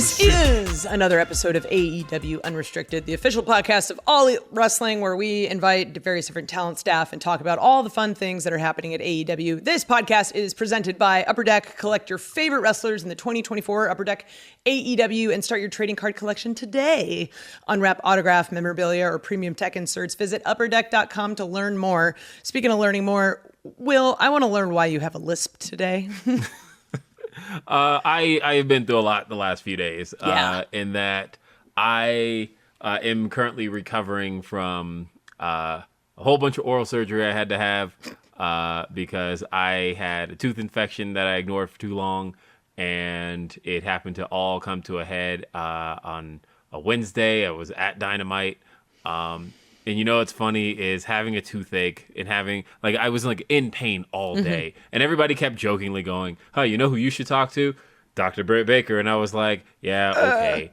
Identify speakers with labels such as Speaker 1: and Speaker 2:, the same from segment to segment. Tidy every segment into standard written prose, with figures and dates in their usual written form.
Speaker 1: This is another episode of AEW Unrestricted, the official podcast of All Elite Wrestling, where we invite various different talent, staff, and talk about all the fun things that are happening at AEW. This podcast is presented by Upper Deck. Collect your favorite wrestlers in the 2024 Upper Deck AEW and start your trading card collection today. Unwrap autograph, memorabilia, or premium tech inserts. Visit upperdeck.com to learn more. Speaking of learning more, Will, I want to learn why you have a lisp today.
Speaker 2: I have been through a lot the last few days.
Speaker 1: Yeah.
Speaker 2: In that I am currently recovering from a whole bunch of oral surgery I had to have because I had a tooth infection that I ignored for too long, and it happened to all come to a head on a Wednesday. I was at Dynamite. And you know what's funny is having a toothache and having, like, I was like in pain all day. And everybody kept jokingly going, "Oh, you know who you should talk to? Dr. Britt Baker." And I was like, yeah, okay.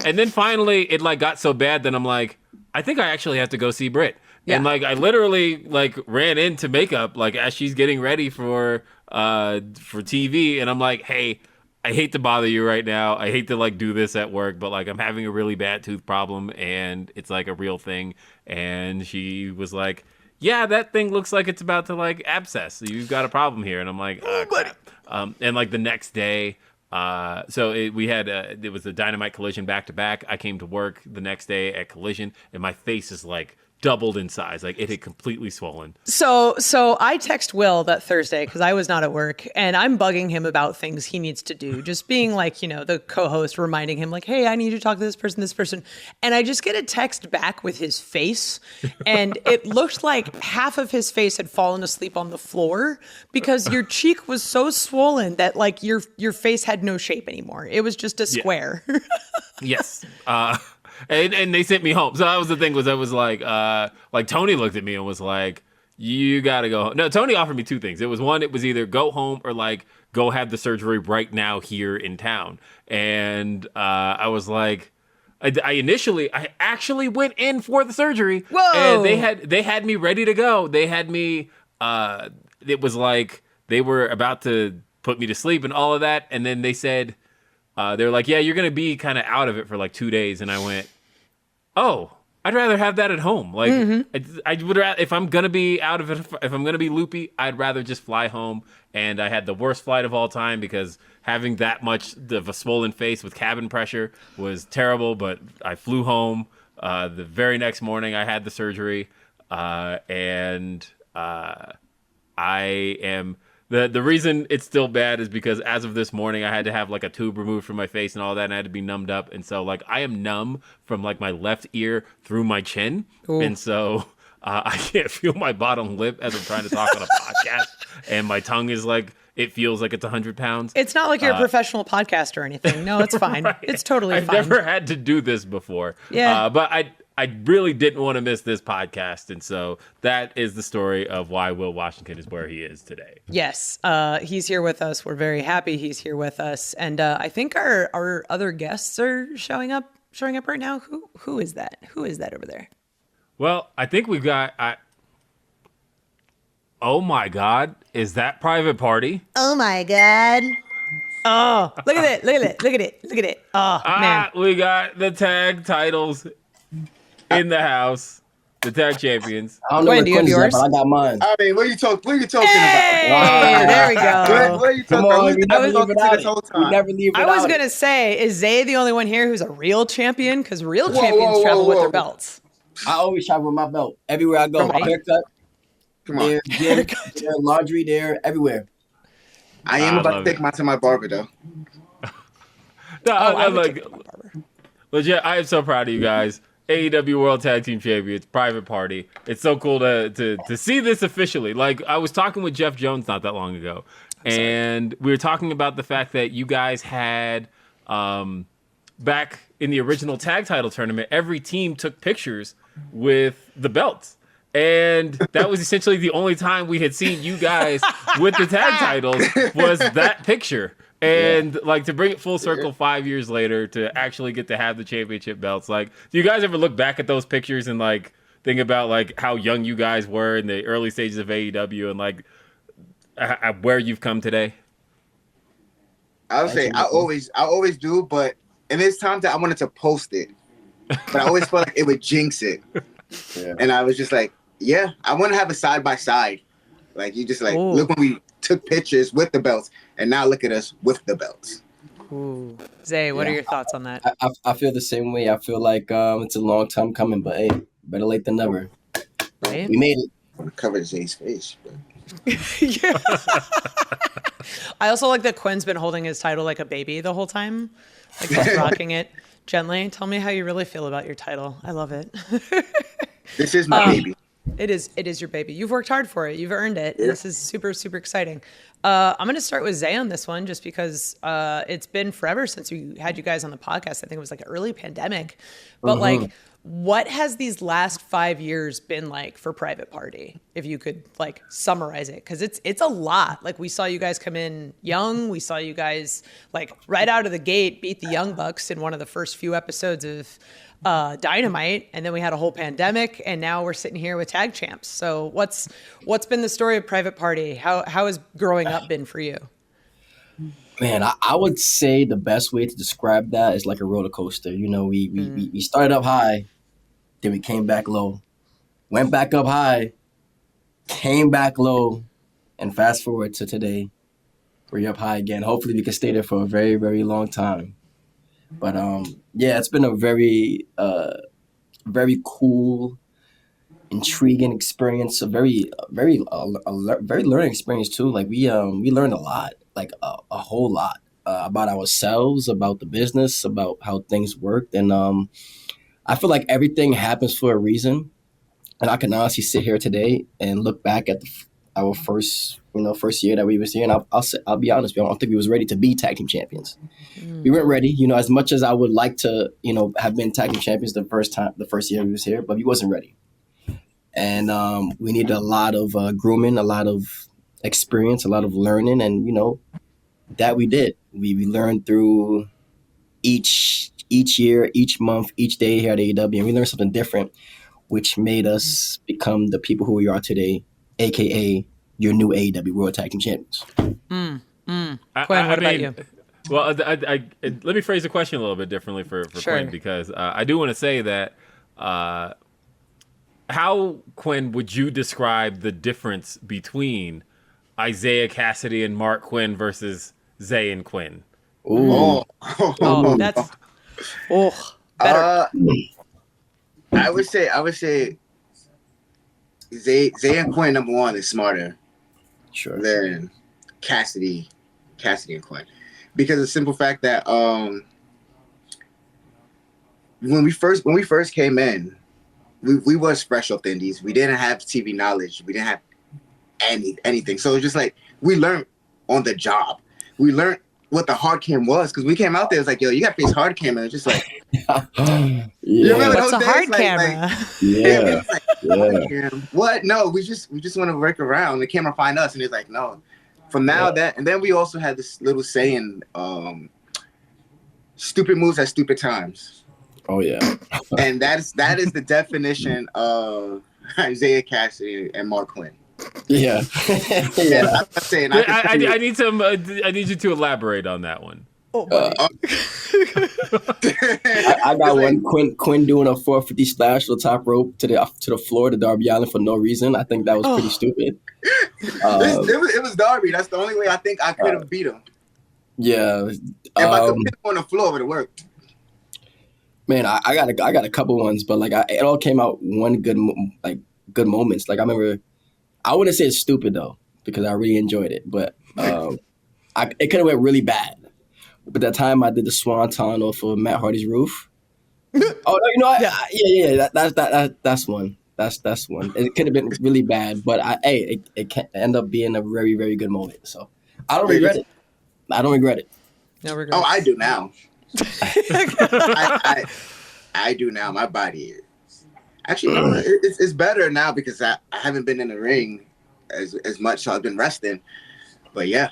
Speaker 2: And then finally it like got so bad that I'm like, I think I actually have to go see Britt. Yeah. And like, I literally like ran into makeup, like as she's getting ready for TV. And I'm like, "Hey, I hate to bother you right now. I hate to like do this at work, but like I'm having a really bad tooth problem and it's like a real thing." And she was like, "Yeah, that thing looks like it's about to like abscess. You've got a problem here." And I'm like, "Oh, crap." And like the next day, it was the Dynamite Collision back to back. I came to work the next day at Collision and my face is like doubled in size. Like it had completely swollen.
Speaker 1: So I text Will that Thursday because I was not at work, and I'm bugging him about things he needs to do. Just being like, you know, the co-host, reminding him like, "Hey, I need you to talk to this person. And I just get a text back with his face. And it looked like half of his face had fallen asleep on the floor because your cheek was so swollen that like your face had no shape anymore. It was just a square. Yeah.
Speaker 2: Yes. And they sent me home. So that was the thing, was I was like Tony looked at me and was like, "You got to go home." No, Tony offered me two things. It was one, it was either go home or like go have the surgery right now here in town. And I was like, I actually went in for the surgery.
Speaker 1: Whoa.
Speaker 2: And they had me ready to go. They had me, it was like they were about to put me to sleep and all of that. And then they said, they were like, "Yeah, you're going to be kind of out of it for like 2 days." And I went, "Oh, I'd rather have that at home." Like, I would rather, if I'm going to be out of it, if I'm going to be loopy, I'd rather just fly home. And I had the worst flight of all time because having that much of a swollen face with cabin pressure was terrible. But I flew home. The very next morning, I had the surgery. And I am... The reason it's still bad is because as of this morning, I had to have like a tube removed from my face and all that, and I had to be numbed up. And so like I am numb from like my left ear through my chin. Ooh. And so I can't feel my bottom lip as I'm trying to talk on a podcast. And my tongue is like, it feels like it's 100 pounds.
Speaker 1: It's not like you're a professional podcaster or anything. No, it's fine. Right. It's totally fine.
Speaker 2: I've never had to do this before.
Speaker 1: Yeah.
Speaker 2: But I really didn't want to miss this podcast. And so that is the story of why Will Washington is where he is today.
Speaker 1: Yes. He's here with us. We're very happy he's here with us. And I think our other guests are showing up right now. Who is that? Who is that over there?
Speaker 2: Well, I think we've got... Oh my God. Is that Private Party?
Speaker 1: Oh my God. Oh, look at it. Oh, man.
Speaker 2: We got the tag titles in the house. The tag champions.
Speaker 3: I don't know
Speaker 1: Gwen, do you have yours?
Speaker 3: But I got mine.
Speaker 4: I mean, what are you talking
Speaker 1: Hey,
Speaker 4: about?
Speaker 1: there we go.
Speaker 4: What are you talking about? We never leave it out.
Speaker 1: I was going to say, is Zay the only one here who's a real champion? Because real champions travel with their belts.
Speaker 3: I always travel with my belt. Everywhere I go.
Speaker 1: Right.
Speaker 3: Haircut.
Speaker 4: Come on.
Speaker 3: Their laundry, there, everywhere.
Speaker 4: I am about to take mine to my barber, though.
Speaker 2: No,
Speaker 1: I
Speaker 2: I'm
Speaker 1: would
Speaker 2: like,
Speaker 1: take it to my barber.
Speaker 2: legit, I am so proud of you guys. AEW World Tag Team Champions, Private Party. It's so cool to see this officially. Like, I was talking with Jeff Jones not that long ago, and we were talking about the fact that you guys had, back in the original tag title tournament, every team took pictures with the belts. And that was essentially the only time we had seen you guys with the tag titles was that picture. And like to bring it full circle 5 years later to actually get to have the championship belts. Like, do you guys ever look back at those pictures and like think about like how young you guys were in the early stages of AEW and like where you've come today?
Speaker 4: I would say I always do, but there's times that I wanted to post it, but I always felt like it would jinx it. Yeah. And I was just like, yeah, I want to have a side by side. Like you just like look when we took pictures with the belts, and now look at us with the belts.
Speaker 1: Ooh. Zay, what are your thoughts on that?
Speaker 3: I feel the same way. I feel like it's a long time coming, but hey, better late than never.
Speaker 1: Right?
Speaker 3: We made it.
Speaker 4: I want to cover Zay's face. But...
Speaker 1: Yeah. I also like that Quinn's been holding his title like a baby the whole time, like just rocking it gently. Tell me how you really feel about your title. I love it.
Speaker 4: This is my baby.
Speaker 1: It is your baby. You've worked hard for it. You've earned it. Yeah. This is super, super exciting. I'm going to start with Zay on this one just because it's been forever since we had you guys on the podcast. I think it was like early pandemic. But like, what has these last 5 years been like for Private Party? If you could like summarize it, because it's a lot. Like we saw you guys come in young. We saw you guys like right out of the gate beat the Young Bucks in one of the first few episodes of Dynamite, and then we had a whole pandemic, and now we're sitting here with tag champs. So what's been the story of Private Party? How has growing up been for you?
Speaker 3: Man, I would say the best way to describe that is like a roller coaster. You know, we started up high, then we came back low, went back up high, came back low, and fast forward to today, we're up high again. Hopefully we can stay there for a very, very long time. But yeah, it's been a very, very cool, intriguing experience. A very learning experience too. Like we learned a lot, like a whole lot about ourselves, about the business, about how things worked, and I feel like everything happens for a reason. And I can honestly sit here today and look back at our first year that we was here, and I'll be honest, I don't think we was ready to be tag team champions. We weren't ready, as much as I would like to, have been tag team champions the first year we was here, but we wasn't ready. And we needed a lot of grooming, a lot of experience, a lot of learning, and that we did. We learned through each year, each month, each day here at AEW, and we learned something different, which made us become the people who we are today, aka your new AEW World Tag Team Champions.
Speaker 1: Quinn, what about you?
Speaker 2: Well, let me phrase the question a little bit differently for
Speaker 1: Sure.
Speaker 2: Quinn, because I do want to say that how, Quinn, would you describe the difference between Isaiah Cassidy and Mark Quinn versus Zay and Quinn?
Speaker 3: Ooh.
Speaker 1: That's better.
Speaker 4: I would say Zay and Quinn, number one, is smarter than Cassidy and Quinn, because of the simple fact that when we first came in, we was fresh off the indies. We didn't have TV knowledge. We didn't have anything. So it's just like we learned on the job. We learned what the hard cam was, because we came out there. It was like, yo, you got to face hard cam, and it's just like, you remember
Speaker 1: what's
Speaker 4: those
Speaker 1: a hard
Speaker 4: days?
Speaker 1: camera?
Speaker 4: Hard cam. What? No, we just want to work around. The camera find us, and it's like, no. From now that, and then we also had this little saying, stupid moves at stupid times.
Speaker 3: Oh yeah.
Speaker 4: And that is the definition of Isaiah Cassidy and Mark Quinn.
Speaker 3: Yeah.
Speaker 4: Yeah. I'm not saying
Speaker 2: I need you to elaborate on that one.
Speaker 3: I got one. Quinn doing a 450 splash to the top rope to the floor to Darby Allin for no reason. I think that was pretty stupid.
Speaker 4: It was Darby. That's the only way I think I could have beat him.
Speaker 3: Yeah.
Speaker 4: If I could put him on the floor, it would have worked.
Speaker 3: Man, I got a couple ones, but like it all came out one good moments. Like I remember, I wouldn't say it's stupid though, because I really enjoyed it, but it could have went really bad. But that time I did the swanton off of Matt Hardy's roof. That's one. That's one. It could have been really bad, but it can end up being a very, very good moment. So I don't regret it.
Speaker 1: No regrets.
Speaker 4: Oh, I do now. I do now. My body is actually it's better now because I haven't been in the ring as much. So I've been resting, but yeah,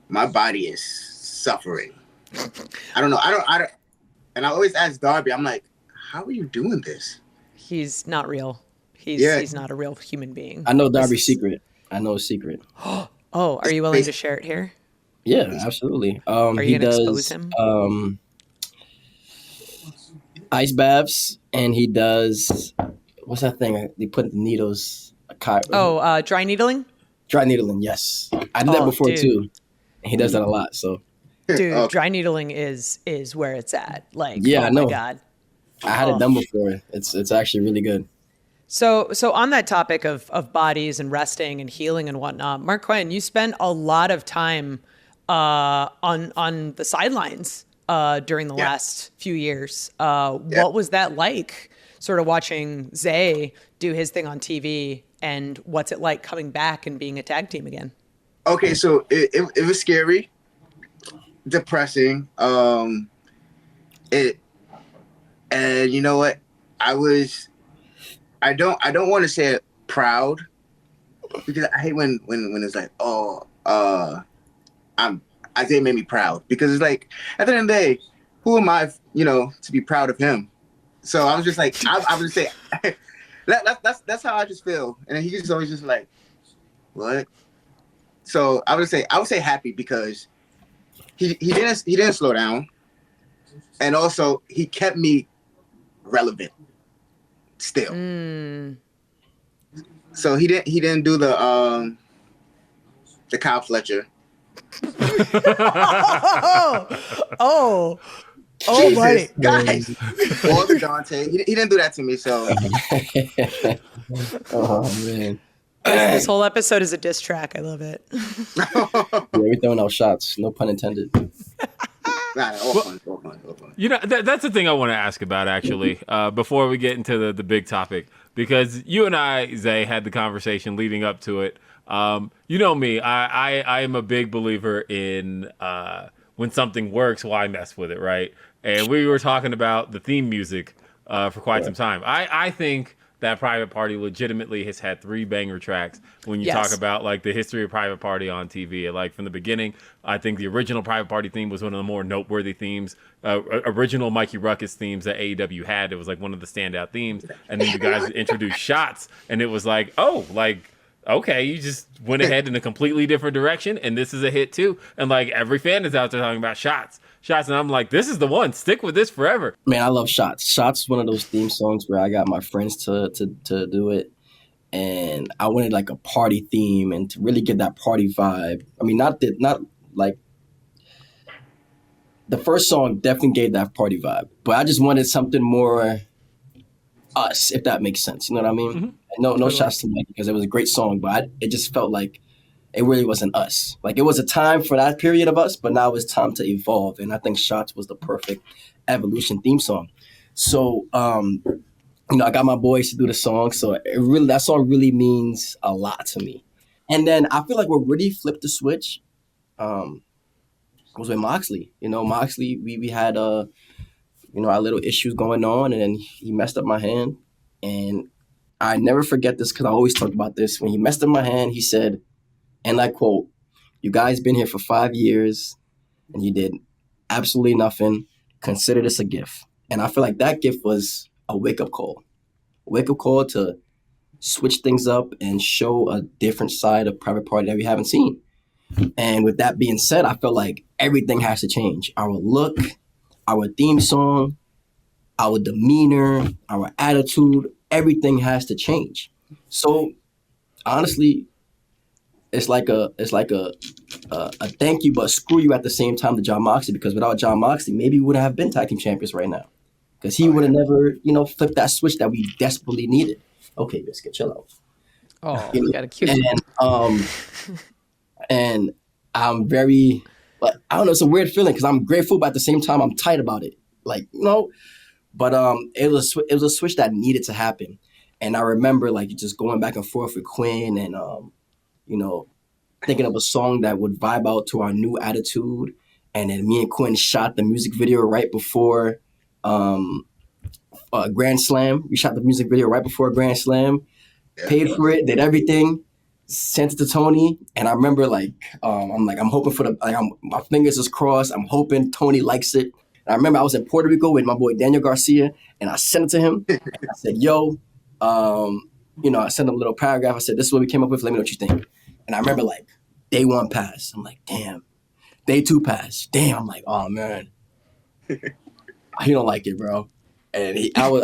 Speaker 4: my body is suffering. I don't know. I don't. And I always ask Darby, I'm like, how are you doing this?
Speaker 1: He's not real. He's not a real human being.
Speaker 3: I know Darby's secret. I know his secret.
Speaker 1: Oh, are you willing to share it here?
Speaker 3: Yeah, absolutely.
Speaker 1: Are you going to expose him?
Speaker 3: Ice baths, and he does what's that thing? They put the needles.
Speaker 1: Dry needling.
Speaker 3: Dry needling. Yes, I did that before
Speaker 1: dude.
Speaker 3: too. And he does that a lot. So,
Speaker 1: dude, dry needling is where it's at. Like,
Speaker 3: yeah, I know.
Speaker 1: My God,
Speaker 3: I had it done before. It's actually really good.
Speaker 1: So on that topic of bodies and resting and healing and whatnot, Mark Quinn, you spent a lot of time on the sidelines during the last few years. What was that like, sort of watching Zay do his thing on TV, and what's it like coming back and being a tag team again?
Speaker 4: Okay, so it was scary, depressing. And you know what? I don't want to say it proud, because I hate when it's like, Isaiah made me proud, because it's like, at the end of the day, who am I, to be proud of him? So I was just like, I would say that's how I just feel, and then he's always just like, what? So I would say happy, because he didn't slow down, and also he kept me relevant still. So he didn't do the Kyle Fletcher. Jesus,
Speaker 1: buddy.
Speaker 4: Guys, or the Dante. He didn't do that to me. So,
Speaker 3: oh man,
Speaker 1: this whole episode is a diss track. I love it.
Speaker 3: Yeah, we're throwing out shots. No pun intended.
Speaker 4: All fun.
Speaker 2: That's the thing I want to ask about, actually, before we get into the big topic, because you and I, Zay, had the conversation leading up to it. You know me, I am a big believer in when something works, why mess with it, right? And we were talking about the theme music for quite some time. I think that Private Party legitimately has had 3 banger tracks when you talk about like the history of Private Party on TV. Like from the beginning, I think the original Private Party theme was one of the more noteworthy themes, original Mikey Ruckus themes that AEW had. It was like one of the standout themes. And then you guys introduced Shots, and it was like, okay, you just went ahead in a completely different direction, and this is a hit too. And like every fan is out there talking about Shots, and I'm like, this is the one. Stick with this forever.
Speaker 3: Man, I love Shots. Shots is one of those theme songs where I got my friends to do it, and I wanted like a party theme and to really get that party vibe. I mean, not like the first song definitely gave that party vibe, but I just wanted something more us, if that makes sense. You know what I mean?
Speaker 2: Mm-hmm.
Speaker 3: No totally. Shots to Mike, because it was a great song, but it just felt like it really wasn't us. Like it was a time for that period of us, but now it's time to evolve. And I think Shots was the perfect evolution theme song. So, I got my boys to do the song. So that song really means a lot to me. And then I feel like what really flipped the switch was with Moxley. Moxley, we had our little issues going on, and then he messed up my hand. And I never forget this, because I always talk about this. When he messed up my hand, he said, and I quote, "You guys been here for 5 years and you did absolutely nothing. Consider this a gift." And I feel like that gift was a wake-up call. A wake-up call to switch things up and show a different side of Private Party that we haven't seen. And with that being said, I feel like everything has to change. Our look, our theme song, our demeanor, our attitude, everything has to change. So honestly, it's like a thank you, but screw you at the same time to John Moxley, because without John Moxley, maybe we wouldn't have been tag team champions right now, because he would have never, flipped that switch that we desperately needed. Okay, Biscuit, chill out.
Speaker 1: Oh, you got a cute.
Speaker 3: And I'm very, I don't know, it's a weird feeling, because I'm grateful, but at the same time, I'm tight about it. But it was a switch that needed to happen. And I remember like just going back and forth with Quinn and thinking of a song that would vibe out to our new attitude. And then me and Quinn shot the music video right before Grand Slam. We shot the music video right before Grand Slam, paid for it, did everything, sent it to Tony. And I remember I'm hoping for my fingers is crossed. I'm hoping Tony likes it. And I remember I was in Puerto Rico with my boy Daniel Garcia, and I sent it to him. I said, yo, I sent him a little paragraph. I said, this is what we came up with. Let me know what you think. And I remember day 1 passed. I'm like, damn. Day 2 passed. Damn. I'm like, oh man. He don't like it, bro. And I was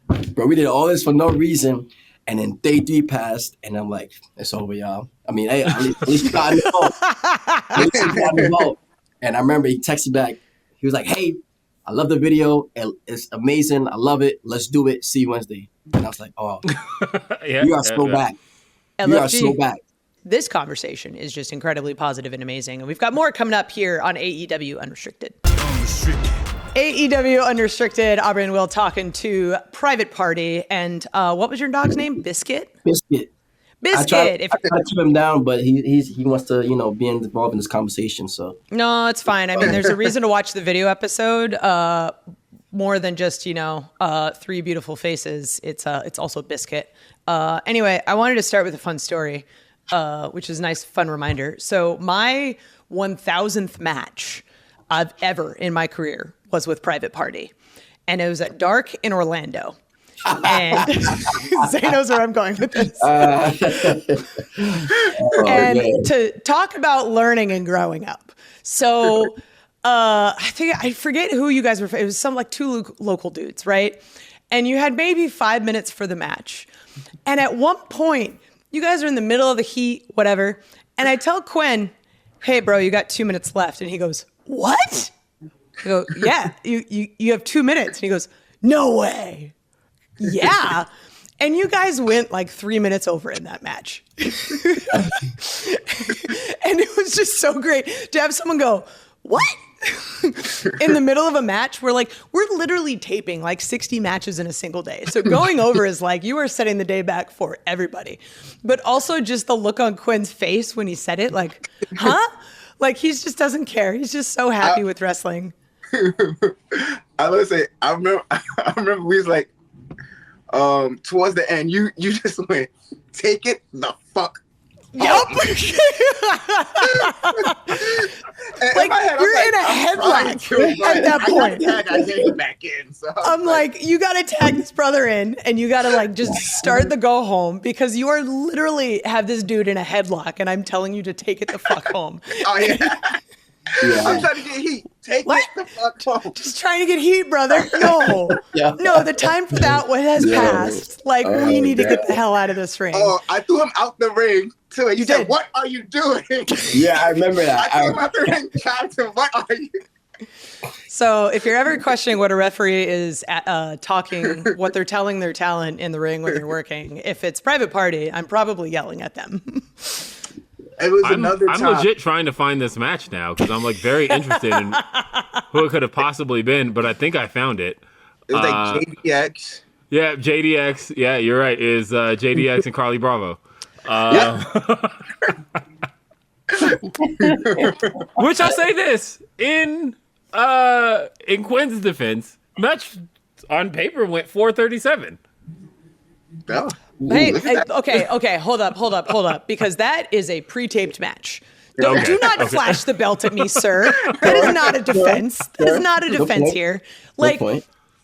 Speaker 3: like, bro, we did all this for no reason. And then day 3 passed, and I'm like, it's over, y'all. I mean, hey, at least you got involved. At least you got involved. And I remember he texted back. He was like, hey, I love the video. It's amazing. I love it. Let's do it. See you Wednesday. And I was like, oh, you are so back. You are so back.
Speaker 1: This conversation is just incredibly positive and amazing. And we've got more coming up here on AEW Unrestricted. AEW Unrestricted, Aubrey and Will talking to Private Party. And what was your dog's name? Biscuit?
Speaker 3: Biscuit. I try to keep him down, but he wants to, be involved in this conversation. So
Speaker 1: no, it's fine. I mean, there's a reason to watch the video episode more than just, 3 beautiful faces. It's also Biscuit. Anyway, I wanted to start with a fun story, which is a nice, fun reminder. So my 1000th match I've ever in my career was with Private Party. And it was at Dark in Orlando. And Zay knows where I'm going with this. To talk about learning and growing up. So I forget who you guys were. It was some like 2 local dudes, right? And you had maybe 5 minutes for the match. And at one point, you guys are in the middle of the heat, whatever. And I tell Quinn, hey, bro, you got 2 minutes left. And he goes, what? I go, yeah, you have 2 minutes. And he goes, no way. Yeah. And you guys went like 3 minutes over in that match. And it was just so great to have someone go, what? In the middle of a match, we're literally taping like 60 matches in a single day. So going over is like, you are setting the day back for everybody. But also just the look on Quinn's face when he said it, like, huh? Like he just doesn't care. He's just so happy with wrestling.
Speaker 4: I would say, I remember we was like, towards the end, you just went, take it the fuck.
Speaker 1: Yep. Like you're in a headlock at that point.
Speaker 4: I came back in. So
Speaker 1: I'm like, you gotta tag this brother in, and you gotta like just start the go home because you are literally have this dude in a headlock, and I'm telling you to take it the fuck home.
Speaker 4: Oh yeah. Yeah. I'm trying to get heat. Take it the fuck home.
Speaker 1: Just trying to get heat, brother. No. Yeah. No, the time for that one has passed. Like, we need to get the hell out of this ring.
Speaker 4: Oh, I threw him out the ring, too. And you said, what are you doing?
Speaker 3: Yeah, I remember that.
Speaker 4: I threw him out the ring, Jonathan, what are you?
Speaker 1: So if you're ever questioning what a referee is talking, what they're telling their talent in the ring when they're working, if it's Private Party, I'm probably yelling at them.
Speaker 4: It was another
Speaker 2: time. I'm legit trying to find this match now because I'm like very interested in who it could have possibly been, but I think I found it.
Speaker 4: It was like JDX.
Speaker 2: Yeah, JDX. Yeah, you're right. Is JDX and Carly Bravo. Which I'll say this in Quinn's defense, match on paper went 4:37.
Speaker 4: Oh.
Speaker 1: Hey, okay, hold up, because that is a pre-taped match. Do not flash the belt at me, sir. That is not a defense. That is not a defense here. Like,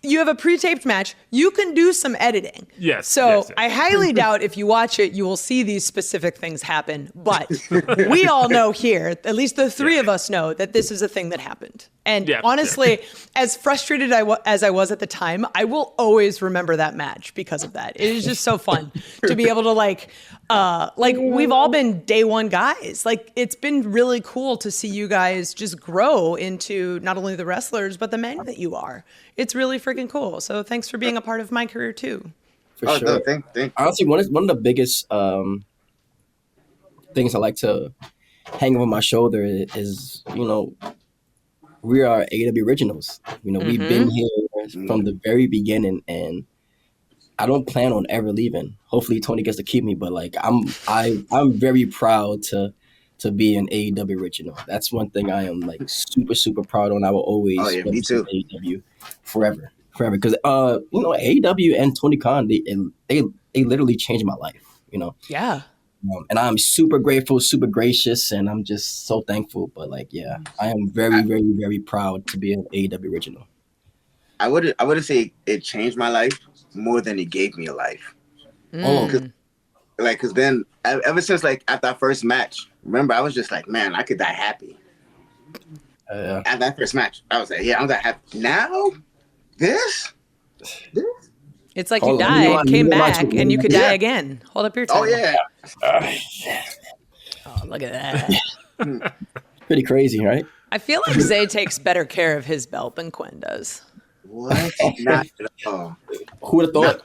Speaker 1: you have a pre-taped match. You can do some editing.
Speaker 2: Yes.
Speaker 1: So I highly doubt if you watch it, you will see these specific things happen. But we all know here, at least the 3 of us know, that this is a thing that happened. And honestly, as frustrated as I was at the time, I will always remember that match because of that. It is just so fun to be able to like we've all been day one guys. Like, it's been really cool to see you guys just grow into not only the wrestlers, but the men that you are. It's really freaking cool. So thanks for being a part of my career too.
Speaker 3: For sure. No, thank honestly, one of the biggest things I like to hang over my shoulder is, we are AEW originals. We've been here from the very beginning, and I don't plan on ever leaving. Hopefully Tony gets to keep me, but like I'm very proud to be an AEW original. That's one thing I am like super, super proud of, and I will always
Speaker 4: me too.
Speaker 3: AEW forever. Because AEW and Tony Khan, they literally changed my life.
Speaker 1: Yeah.
Speaker 3: And I'm super grateful, super gracious, and I'm just so thankful. But I am very, very, very proud to be an AEW original.
Speaker 4: I would say it changed my life more than it gave me a life. Because then ever since at that first match, remember I was just like, man, I could die happy. At that first match, I was like, yeah, I'm that happy. Now this,
Speaker 1: It's like
Speaker 3: Hold
Speaker 1: you
Speaker 3: on,
Speaker 1: died, came
Speaker 3: let me
Speaker 1: back, and you could die
Speaker 4: Yeah.
Speaker 1: again. Hold up your title.
Speaker 4: Oh yeah.
Speaker 1: Oh, look at that.
Speaker 3: Pretty crazy, right?
Speaker 1: I feel like Zay takes better care of his belt than Quinn does.
Speaker 4: What? Not at all.
Speaker 3: Who would have thought?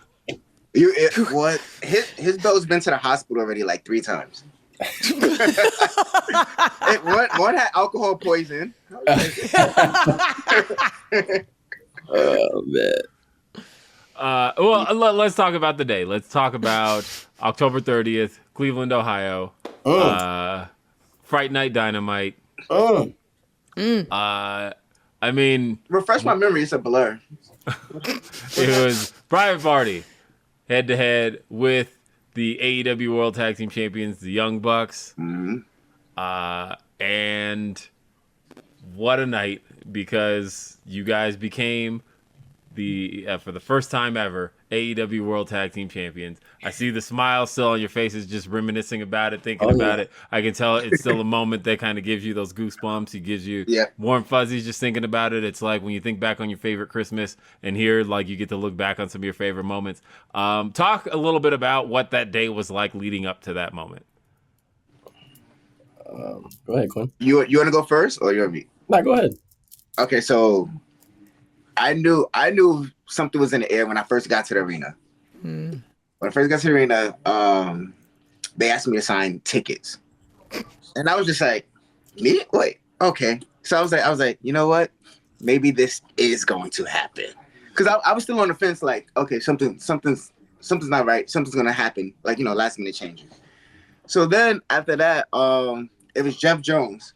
Speaker 4: What? His belt's been to the hospital already like 3 times. One had alcohol poison.
Speaker 3: Oh man.
Speaker 2: Well, let's talk about the day. Let's talk about October 30th, Cleveland, Ohio. Fright Night Dynamite. I mean,
Speaker 4: Refresh my memory. It's a blur.
Speaker 2: it was Private Party head to head with the AEW World Tag Team Champions, the Young Bucks. And what a night, because you guys became for the first time ever, AEW World Tag Team Champions. I see the smile still on your faces, just reminiscing about it, thinking about it. I can tell it's still a moment that kind of gives you those goosebumps. It gives you warm fuzzies just thinking about it. It's like when you think back on your favorite Christmas, and here, like, you get to look back on some of your favorite moments. Talk a little bit about what that day was like leading up to that moment.
Speaker 3: Go ahead, Quinn.
Speaker 4: You want to go first, or you want me?
Speaker 3: No, go ahead.
Speaker 4: Okay, so I knew something was in the air when I first got to the arena. When I first got to the arena, they asked me to sign tickets, and I was just like, "Me? Wait, okay." So I was like, you know what? Maybe this is going to happen, because I was still on the fence. Like, okay, something's not right. Something's gonna happen. Like, last minute changes. So then after that, it was Jeff Jones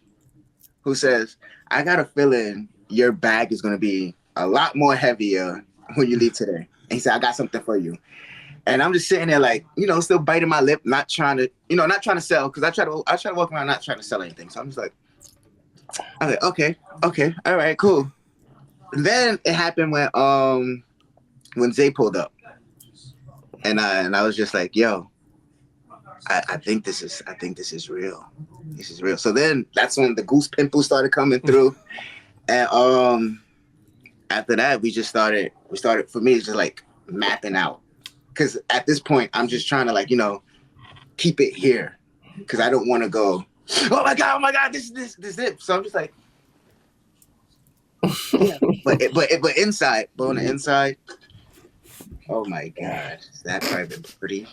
Speaker 4: who says, "I got a feeling your bag is gonna be a lot more heavier when you leave today." And he said, "I got something for you." And I'm just sitting there like, still biting my lip, not trying to sell, because I try to walk around not trying to sell anything. So I'm just like, okay, all right, cool. And then it happened when Zay pulled up, and I was just like, yo, I think this is real. This is real. So then that's when the goose pimples started coming through, and after that, we started, for me, it's just like mapping out. Because at this point, I'm just trying to keep it here. Because I don't want to go, oh my God, this is it. So I'm just like, yeah. But on the inside, oh my God, is that private pretty?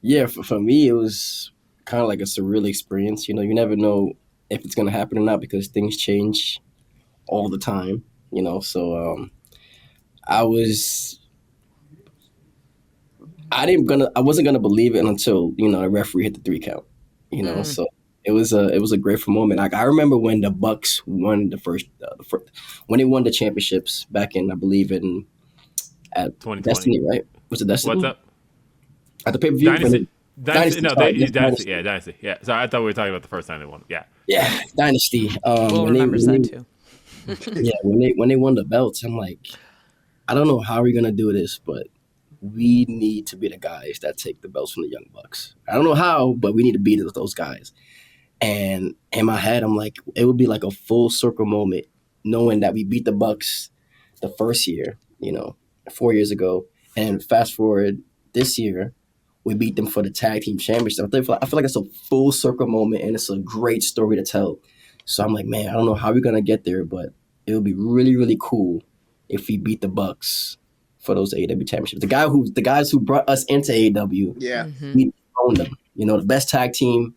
Speaker 3: Yeah, for me, it was kind of like a surreal experience. You never know if it's going to happen or not, because things change all the time, so I wasn't gonna believe it until the referee hit the 3 count, so it was a grateful moment. Like, I remember when the Bucks won the first when they won the championships back in, I believe, at
Speaker 2: 2020.
Speaker 3: Destiny, right? Was it Destiny?
Speaker 2: What's up?
Speaker 3: At the pay-per-view?
Speaker 2: Dynasty.
Speaker 3: Dynasty.
Speaker 2: Yeah, Dynasty. Yeah. Sorry, I thought we were talking about the first time they won. Yeah.
Speaker 3: Yeah, Dynasty.
Speaker 1: Will remembers that too.
Speaker 3: Yeah, when they won the belts, I'm like, I don't know how we're gonna do this, but we need to be the guys that take the belts from the Young Bucks. I don't know how, but we need to beat those guys. And in my head, I'm like, it would be like a full circle moment, knowing that we beat the Bucks the first year, 4 years ago, and fast forward this year, we beat them for the tag team championship. I feel like it's a full circle moment, and it's a great story to tell. So I'm like, man, I don't know how we're gonna get there, but it would be really, really cool if we beat the Bucks for those AEW championships. The guys who brought us into AEW, we dethroned them. The best tag team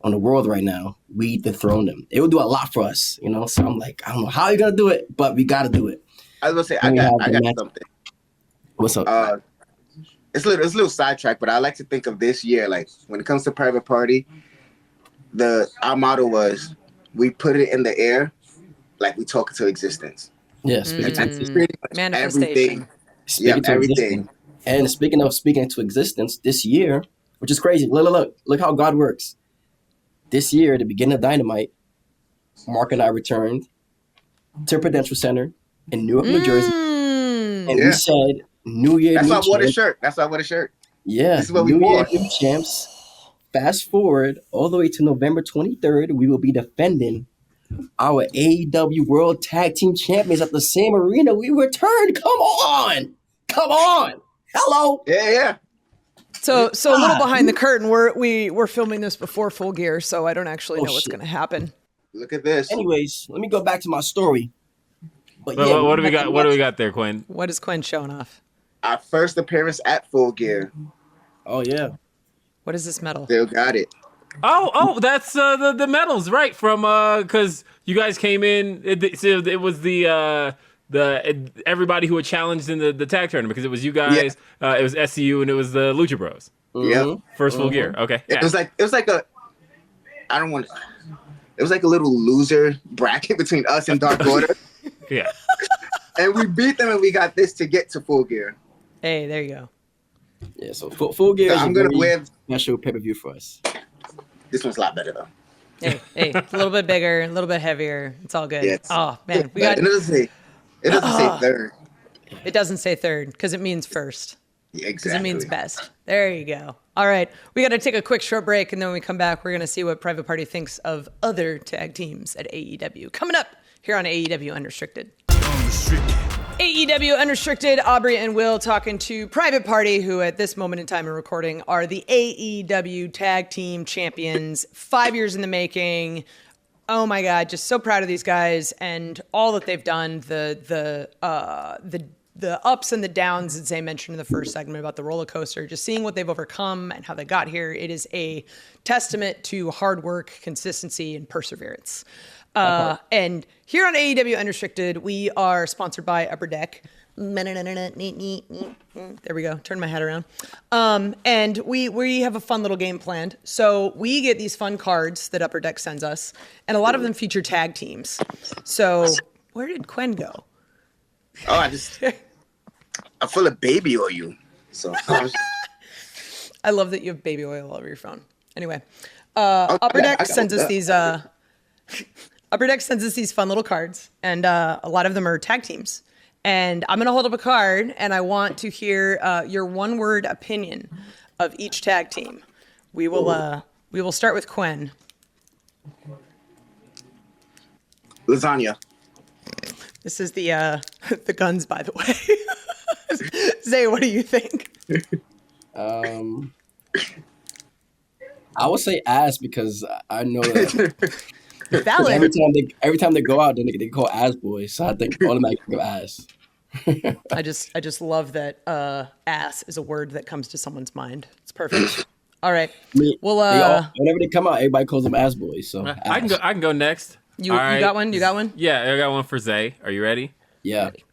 Speaker 3: on the world right now, we dethroned them. It would do a lot for us, So I'm like, I don't know how you're gonna do it, but we gotta do it.
Speaker 4: I was gonna say, I got something.
Speaker 3: What's up?
Speaker 4: It's a little sidetrack, but I like to think of this year, like when it comes to Private Party, our motto was, we put it in the air, like we talk it to existence.
Speaker 3: Yes,
Speaker 1: manifestation.
Speaker 4: Everything.
Speaker 3: And speaking to existence, this year, which is crazy. Look how God works. This year, at the beginning of Dynamite, Mark and I returned to Prudential Center in Newark, New Jersey, and we said, New Year.
Speaker 4: That's why I wore the shirt.
Speaker 3: Yeah,
Speaker 4: this is what we
Speaker 3: New
Speaker 4: wore.
Speaker 3: Year, new champs. Fast forward all the way to November 23rd, we will be defending our AEW World Tag Team Champions at the same arena. We returned. Come on. Hello.
Speaker 4: Yeah.
Speaker 1: So a little behind the curtain. We're filming this before Full Gear, so I don't actually know what's going to happen.
Speaker 4: Look at this.
Speaker 3: Anyways, let me go back to my story.
Speaker 2: But what do we got? What do we got there, Quinn?
Speaker 1: What is Quinn showing off?
Speaker 4: Our first appearance at Full Gear.
Speaker 3: Oh yeah.
Speaker 1: What is this medal?
Speaker 4: Still got it.
Speaker 2: Oh, that's the medals, right? From because you guys came in. It was the everybody who had challenged in the tag tournament because it was you guys. Yeah. It was SCU and it was the Lucha Bros.
Speaker 4: Yep.
Speaker 2: First Full Gear. Okay. Yeah.
Speaker 4: It was like a. I don't want. It was like a little loser bracket between us and Dark Order.
Speaker 2: Yeah.
Speaker 4: And we beat them, and we got this to get to Full Gear.
Speaker 1: Hey, there you go.
Speaker 3: Yeah, so Full Gear is
Speaker 4: I'm gonna win.
Speaker 3: Special pay-per-view for us.
Speaker 4: This one's a lot better though.
Speaker 1: Hey, it's a little bit bigger, a little bit heavier. It's all good.
Speaker 4: Yeah,
Speaker 1: oh man, we got.
Speaker 4: It doesn't say third.
Speaker 1: It doesn't say third because it means first.
Speaker 4: Yeah, exactly.
Speaker 1: Because it means best. There you go. All right, we got to take a quick short break, and then when we come back, we're gonna see what Private Party thinks of other tag teams at AEW. Coming up here on AEW Unrestricted. AEW Unrestricted, Aubrey and Will talking to Private Party, who at this moment in time of recording are the AEW Tag Team Champions, 5 years in the making. Oh my God, just so proud of these guys and all that they've done. The ups and the downs, as I mentioned in the first segment about the roller coaster, just seeing what they've overcome and how they got here. It is a testament to hard work, consistency, and perseverance. And here on AEW Unrestricted, we are sponsored by Upper Deck. There we go. Turn my head around. And we have a fun little game planned. So we get these fun cards that Upper Deck sends us, and a lot of them feature tag teams. So where did Quinn go?
Speaker 4: Oh, I'm full of baby oil. So
Speaker 1: I love that you have baby oil all over your phone. Anyway, Upper Deck sends us these. Upper Deck sends us these fun little cards, and a lot of them are tag teams. And I'm going to hold up a card, and I want to hear your one-word opinion of each tag team. We will start with Quinn.
Speaker 4: Lasagna.
Speaker 1: This is the guns, by the way. Zay, what do you think?
Speaker 3: I would say ass because I know that.
Speaker 1: Valid.
Speaker 3: Every time they go out, then they call ass boys. So I think automatically think of ass.
Speaker 1: I just love that ass is a word that comes to someone's mind. It's perfect. All right. Well,
Speaker 3: whenever they come out, everybody calls them ass boys. So
Speaker 2: I can go next.
Speaker 1: You got one? You got one?
Speaker 2: Yeah, I got one for Zay. Are you ready?
Speaker 3: Yeah.
Speaker 1: Ready.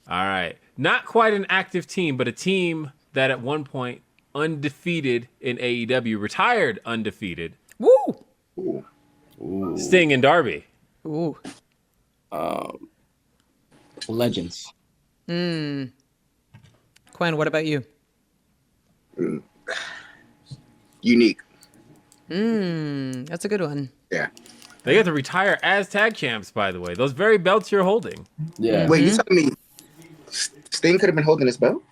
Speaker 2: All right. Not quite an active team, but a team that at one point undefeated in AEW, retired undefeated.
Speaker 1: Woo!
Speaker 3: Ooh.
Speaker 2: Sting and Darby.
Speaker 1: Ooh.
Speaker 3: Legends.
Speaker 1: Quinn, what about you?
Speaker 4: Unique.
Speaker 1: That's a good one.
Speaker 4: Yeah.
Speaker 2: They got to retire as tag champs, by the way. Those very belts you're holding.
Speaker 3: Yeah.
Speaker 4: Wait, you telling me Sting could have been holding this belt?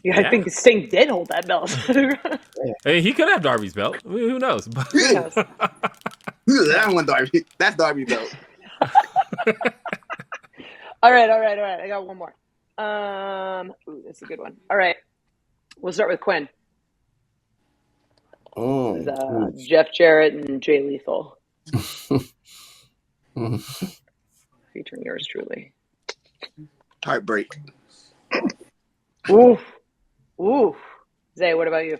Speaker 1: Yeah, I think Sting did hold that belt.
Speaker 2: Hey, he could have Darby's belt. Who knows?
Speaker 4: That one, Darby. That's Darby belt.
Speaker 1: All right. I got one more. That's a good one. All right. We'll start with Quinn. Jeff Jarrett and Jay Lethal. Featuring yours truly.
Speaker 4: Heartbreak.
Speaker 1: Oof. Zay, what about you?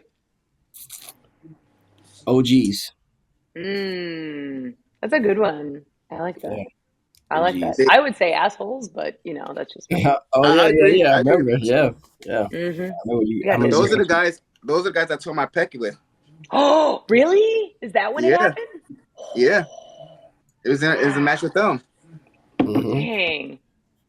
Speaker 3: OGs.
Speaker 1: That's a good one. I like that.
Speaker 3: Yeah.
Speaker 1: I like that. I would say assholes, but that's just me.
Speaker 3: Yeah. I remember. Yeah.
Speaker 1: Mm-hmm.
Speaker 4: Those are the guys I tore my pecky with.
Speaker 1: Oh, really? Is that when it happened?
Speaker 4: Yeah. It was a match with them.
Speaker 3: Mm-hmm.
Speaker 1: Dang.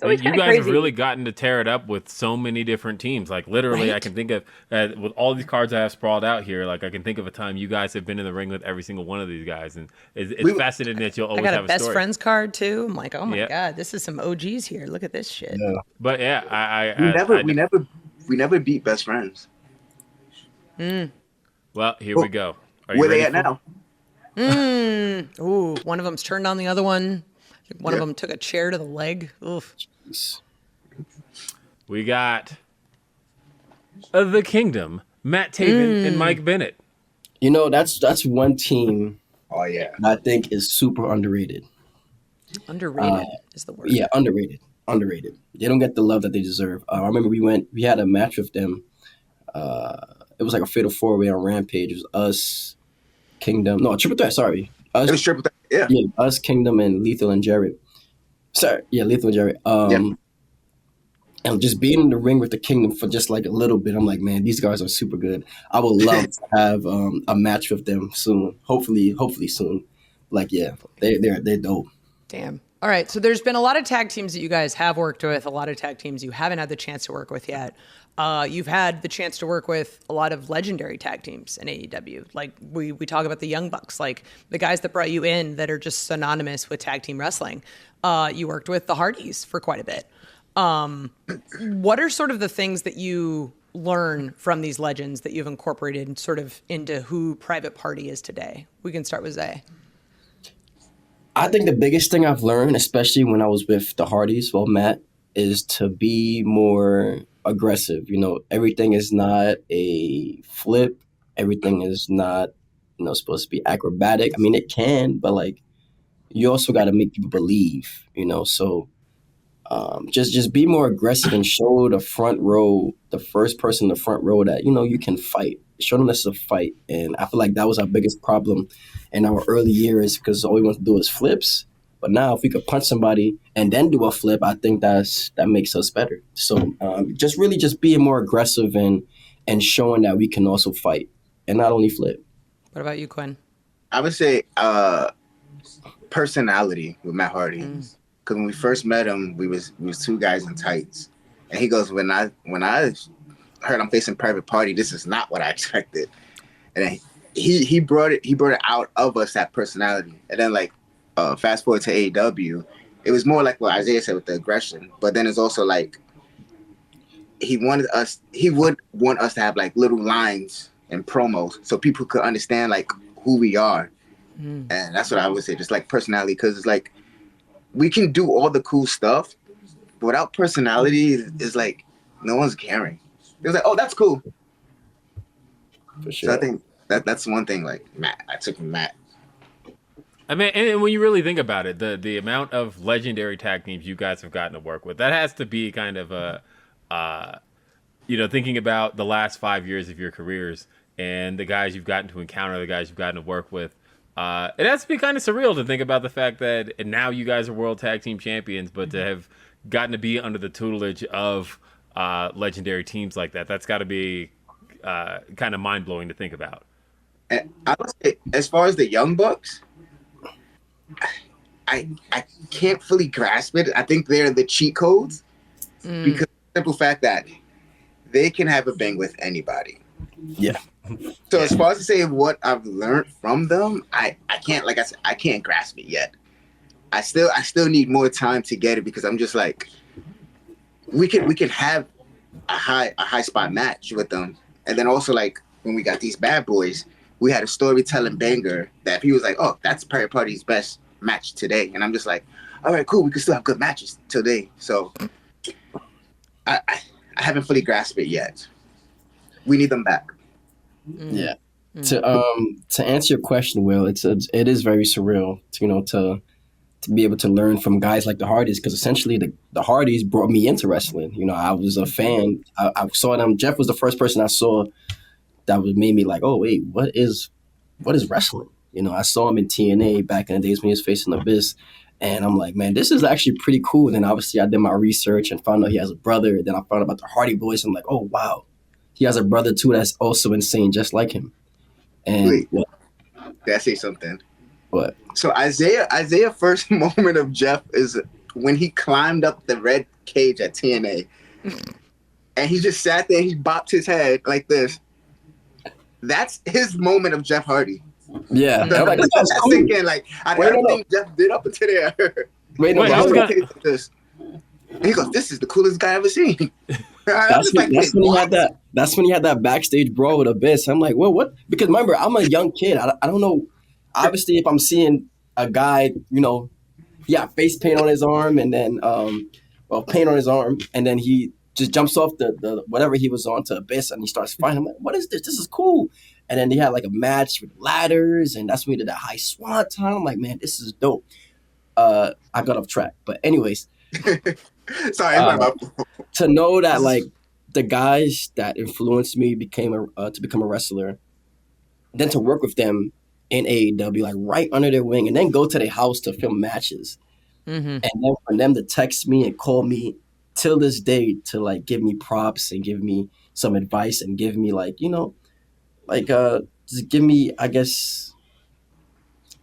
Speaker 2: You guys have really gotten to tear it up with so many different teams. Like literally, right? I can think of with all these cards I have sprawled out here. Like I can think of a time you guys have been in the ring with every single one of these guys, and it's fascinating that you'll always have a story. I got a best friends card too. I'm like, oh my god, this is some OGs here. Look at this shit.
Speaker 3: Yeah.
Speaker 2: But yeah,
Speaker 4: we never beat best friends.
Speaker 2: Well, here we go.
Speaker 4: Where they at now?
Speaker 1: Ooh, one of them's turned on the other one. One of them took a chair to the leg. Oof.
Speaker 3: Jeez.
Speaker 2: We got the Kingdom, Matt Taven and Mike Bennett.
Speaker 3: You know, that's one team.
Speaker 4: Oh yeah,
Speaker 3: I think is super underrated.
Speaker 1: Underrated is the word.
Speaker 3: Yeah, underrated. They don't get the love that they deserve. I remember we had a match with them. It was like a fatal 4-way on Rampage. It was us, Kingdom. No, triple threat. Sorry, us.
Speaker 4: it was triple threat. Yeah.
Speaker 3: Us, Kingdom, and Lethal and Jarrett. Sorry, yeah, Lethal and Jarrett. And just being in the ring with the Kingdom for just like a little bit, I'm like, man, these guys are super good. I would love to have a match with them soon. Hopefully soon. Like, yeah, they're dope.
Speaker 1: Damn. All right. So there's been a lot of tag teams that you guys have worked with, a lot of tag teams you haven't had the chance to work with yet. You've had the chance to work with a lot of legendary tag teams in AEW. Like we talk about the Young Bucks, like the guys that brought you in that are just synonymous with tag team wrestling. You worked with the Hardys for quite a bit. What are sort of the things that you learn from these legends that you've incorporated sort of into who Private Party is today? We can start with Zay.
Speaker 3: I think the biggest thing I've learned, especially when I was with the Hardys, Matt, is to be more aggressive. You know, everything is not a flip. Everything is not, supposed to be acrobatic. I mean, it can, but like, you also got to make people believe, so just be more aggressive and show the front row, the first person in the front row that, you can fight. Show them this is a fight. And I feel like that was our biggest problem in our early years because all we want to do is flips. But now if we could punch somebody and then do a flip, I think that makes us better. So just being more aggressive and showing that we can also fight and not only flip.
Speaker 1: What about you, Quinn?
Speaker 4: I would say personality with Matt Hardy. Because when we first met him, we was two guys in tights, and he goes, when I heard I'm facing Private Party, this is not what I expected, and then he brought it out of us, that personality. And then like fast forward to AEW, it was more like what Isaiah said with the aggression, but then it's also like he would want us to have like little lines and promos so people could understand like who we are, and that's what I would say, just like personality, because it's like we can do all the cool stuff, but without personality, it's like no one's caring. It was like, oh, that's cool.
Speaker 3: For sure.
Speaker 4: So I think that's one thing. Like Matt, I took from Matt.
Speaker 2: I mean, and when you really think about it, the amount of legendary tag teams you guys have gotten to work with, that has to be kind of a, thinking about the last 5 years of your careers and the guys you've gotten to encounter, the guys you've gotten to work with. It has to be kind of surreal to think about the fact that now you guys are world tag team champions, but to have gotten to be under the tutelage of legendary teams like that, that's got to be kind of mind blowing to think about.
Speaker 4: And I would say, as far as the Young Bucks, I can't fully grasp it. I think they're the cheat codes because of the simple fact that they can have a bang with anybody.
Speaker 3: Yeah.
Speaker 4: So as far as to say what I've learned from them, I can't, like I said, I can't grasp it yet. I still need more time to get it because I'm just like, we can have a high spot match with them, and then also like when we got these bad boys, we had a storytelling banger that he was like, oh, that's Private Party's best match today, and I'm just like, all right, cool, we can still have good matches today. So I haven't fully grasped it yet. We need them back.
Speaker 3: Yeah. To answer your question, Will, it is very surreal, to be able to learn from guys like the Hardys, because essentially the Hardys brought me into wrestling. I was a fan. I saw them. Jeff was the first person I saw that made me like, oh wait, what is wrestling? I saw him in TNA back in the days when he was facing Abyss, and I'm like, man, this is actually pretty cool. And then obviously I did my research and found out he has a brother. Then I found out about the Hardy Boys. I'm like, oh wow, he has a brother too that's also insane, just like him. And
Speaker 4: wait, did I say something?
Speaker 3: What?
Speaker 4: So Isaiah first moment of Jeff is when he climbed up the red cage at TNA, and he just sat there and he bopped his head like this. That's his moment of Jeff Hardy.
Speaker 3: Yeah,
Speaker 4: That's cool. Thinking, like I don't think Jeff did up until there.
Speaker 3: Wait,
Speaker 4: This. And he goes, "This is the coolest guy I've ever seen."
Speaker 3: That's when he had that backstage brawl with Abyss. I'm like, well, what? Because remember, I'm a young kid. I don't know. obviously, if I'm seeing a guy, face paint on his arm, and then paint on his arm, and then he just jumps off the whatever he was on to Abyss, and he starts fighting. I'm like, what is this? This is cool. And then they had like a match with ladders, and that's when we did that high swanton. I'm like, man, this is dope. I got off track, but anyways,
Speaker 4: sorry,
Speaker 3: to know that like the guys that influenced me to become a wrestler, then to work with them in AEW, like right under their wing, and then go to their house to film matches, and then for them to text me and call me till this day to like give me props and give me some advice and give me just give me, I guess,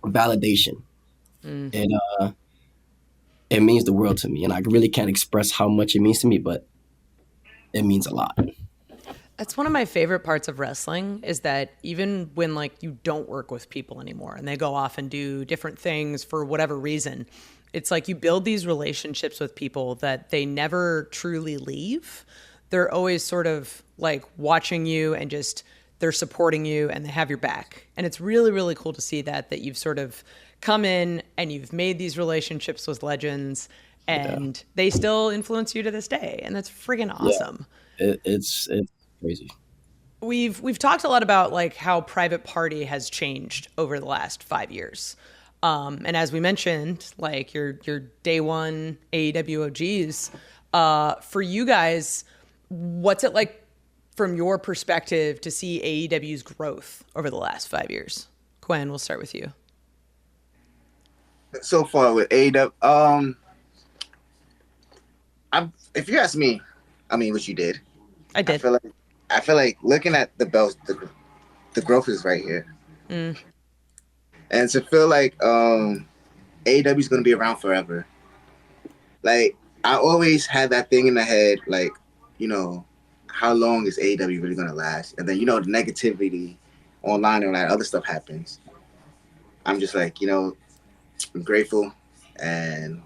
Speaker 3: validation. And it means the world to me, and I really can't express how much it means to me, but it means a lot.
Speaker 1: That's one of my favorite parts of wrestling, is that even when like you don't work with people anymore and they go off and do different things for whatever reason, it's like you build these relationships with people that they never truly leave. They're always sort of like watching you and just they're supporting you and they have your back. And it's really, really cool to see that you've sort of come in and you've made these relationships with legends and they still influence you to this day. And that's friggin' awesome.
Speaker 3: Yeah. It's crazy.
Speaker 1: We've talked a lot about like how Private Party has changed over the last 5 years. And as we mentioned, like your day one AEW OGs, for you guys, what's it like from your perspective to see AEW's growth over the last 5 years? Gwen, we'll start with you.
Speaker 4: So far with AEW, if you ask me, I mean, what you did.
Speaker 1: I did.
Speaker 4: I feel like looking at the belts, the growth is right here. And to feel like AEW is going to be around forever. Like, I always had that thing in the head, like, how long is AEW really going to last? And then, the negativity online and all that other stuff happens. I'm just like, I'm grateful and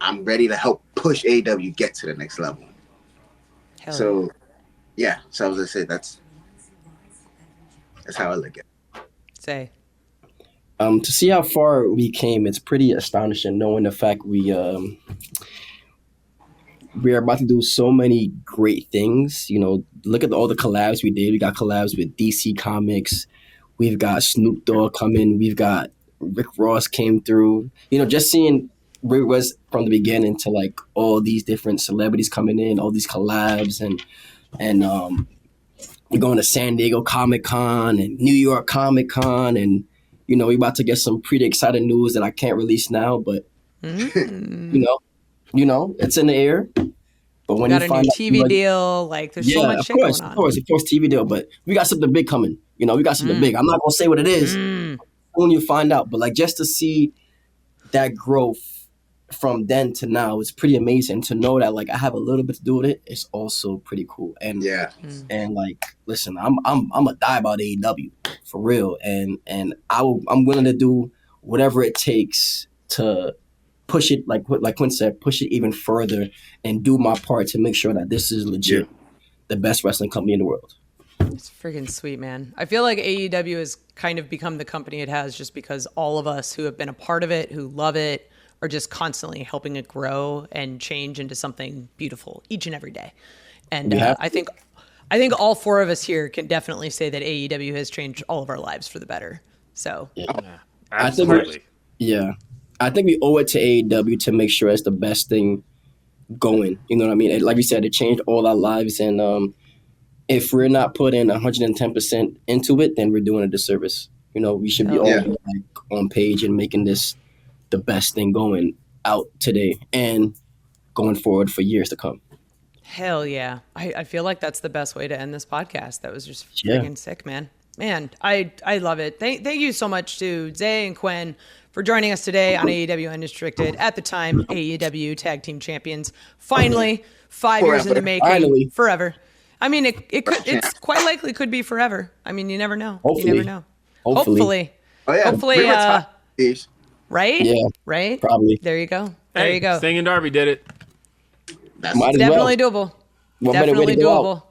Speaker 4: I'm ready to help push AEW get to the next level. So I was going to say that's how I look at it.
Speaker 1: Say.
Speaker 3: To see how far we came, it's pretty astonishing knowing the fact we are about to do so many great things. Look at all the collabs we did. We got collabs with DC Comics. We've got Snoop Dogg coming. We've got Rick Ross came through. Just seeing where it was from the beginning to like all these different celebrities coming in, all these collabs, and we're going to San Diego Comic-Con and New York Comic-Con, and we're about to get some pretty exciting news that I can't release now, but it's in the air. But when
Speaker 1: got
Speaker 3: you
Speaker 1: a
Speaker 3: find
Speaker 1: new
Speaker 3: out,
Speaker 1: TV deal, like there's so much shit going on.
Speaker 3: Of course, TV deal, but we got something big coming. We got something big. I'm not gonna say what it is when you find out, but like just to see that growth from then to now, it's pretty amazing. To know that like I have a little bit to do with it, it's also pretty cool. And and like, listen, I'm a die about AEW for real, and I'm willing to do whatever it takes to push it, like Quinn said, push it even further and do my part to make sure that this is legit the best wrestling company in the world.
Speaker 1: It's freaking sweet, man. I feel like AEW has kind of become the company it has just because all of us who have been a part of it, who love it, are just constantly helping it grow and change into something beautiful each and every day. And I think all four of us here can definitely say that AEW has changed all of our lives for the better. So
Speaker 2: absolutely.
Speaker 3: I think we owe it to AEW to make sure it's the best thing going. You know what I mean? Like you said, it changed all our lives, and if we're not putting 110% into it, then we're doing a disservice. We should be all like on page and making this the best thing going out today and going forward for years to come.
Speaker 1: Hell yeah. I feel like that's the best way to end this podcast. That was just freaking sick, man. Man, I love it. Thank you so much to Zay and Quinn for joining us today on AEW Unrestricted. At the time, AEW Tag Team Champions. Finally, 5 years in the making. Forever. I mean, it's quite likely could be forever. I mean, you never know.
Speaker 3: Hopefully.
Speaker 1: You never know. Hopefully.
Speaker 4: Oh, yeah.
Speaker 1: Hopefully. Right?
Speaker 3: Yeah.
Speaker 1: Right?
Speaker 3: Probably.
Speaker 1: There you go. There you go.
Speaker 2: Sting and Darby did it.
Speaker 1: That's definitely doable.
Speaker 3: What
Speaker 1: definitely doable.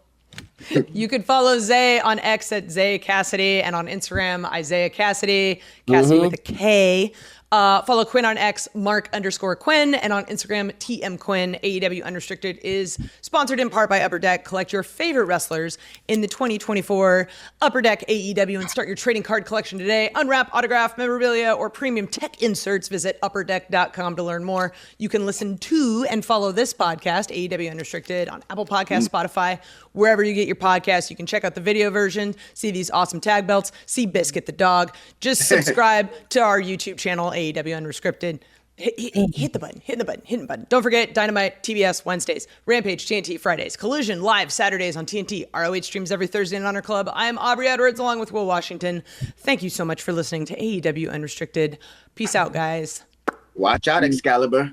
Speaker 1: You could follow Zay on X at Zay Cassidy and on Instagram, Isaiah Cassidy, Cassidy with a K. Follow Quinn on X, Mark_Quinn, and on Instagram, TM Quinn. AEW Unrestricted is sponsored in part by Upper Deck. Collect your favorite wrestlers in the 2024 Upper Deck AEW and start your trading card collection today. Unwrap, autograph, memorabilia, or premium tech inserts. Visit upperdeck.com to learn more. You can listen to and follow this podcast, AEW Unrestricted, on Apple Podcasts, Spotify, wherever you get your podcasts. You can check out the video version, see these awesome tag belts, see Biscuit the dog. Just subscribe to our YouTube channel, AEW Unrestricted. Hit the button. Don't forget, Dynamite, TBS, Wednesdays, Rampage, TNT, Fridays, Collision, live Saturdays on TNT, ROH streams every Thursday in Honor Club. I am Aubrey Edwards along with Will Washington. Thank you so much for listening to AEW Unrestricted. Peace out, guys.
Speaker 4: Watch out, Excalibur.